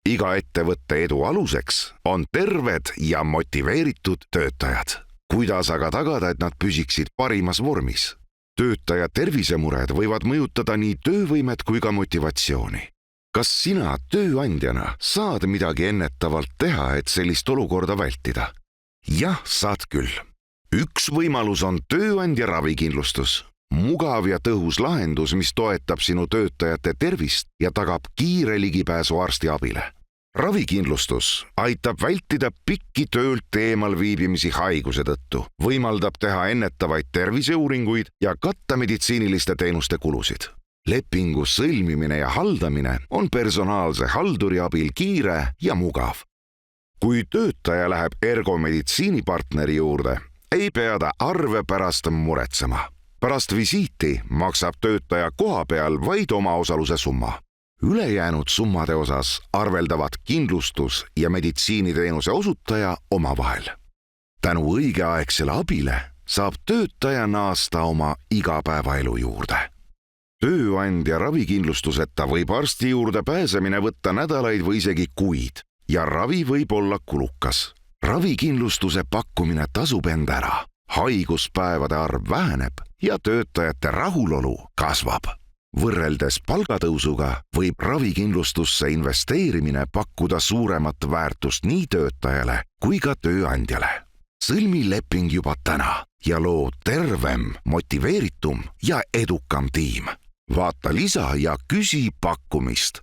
iga ettevõtte edu aluseks on terved ja motiveeritud töötajad. Kuidas aga tagada, et nad püsiksid parimas vormis? Töötaja tervisemured võivad mõjutada nii töövõimet kui ka motivatsiooni. Kas sina tööandjana saad midagi ennetavalt teha, et sellist olukorda vältida? Jah, saad küll. Üks võimalus on tööandja ravikindlustus. Mugav ja tõhus lahendus, mis toetab sinu töötajate tervist ja tagab kiire ligipääsu arstiabile. Ravikindlustus aitab vältida pikki töölt eemal viibimisi haiguse tõttu, võimaldab teha ennetavaid terviseuuringuid ja katta meditsiiniliste teenuste kulusid. Lepingu sõlmimine ja haldamine on personaalse halduri abil kiire ja mugav. Kui töötaja läheb ergomeditsiinipartneri juurde, ei pea ta arve pärast muretsema. Pärast visiiti maksab töötaja koha peal vaid omaosaluse summa. Ülejäänud summade osas arveldavad kindlustus ja meditsiiniteenuse osutaja omavahel. Tänu õigeaegsele abile saab töötaja naasta oma igapäevaelu juurde. Tööandja ravikindlustuseta võib arsti juurde pääsemine võtta nädalaid või isegi kuid ja ravi võib olla kulukas. Ravikindlustuse pakkumine tasub end ära, haiguspäevade arv väheneb ja töötajate rahulolu kasvab. Võrreldes palgatõusuga võib ravikindlustusse investeerimine pakkuda suuremat väärtust nii töötajale kui ka tööandjale. Sõlmi leping juba täna ja loo tervem, motiveeritum ja edukam tiim. Vaata lisa ja küsi pakkumist.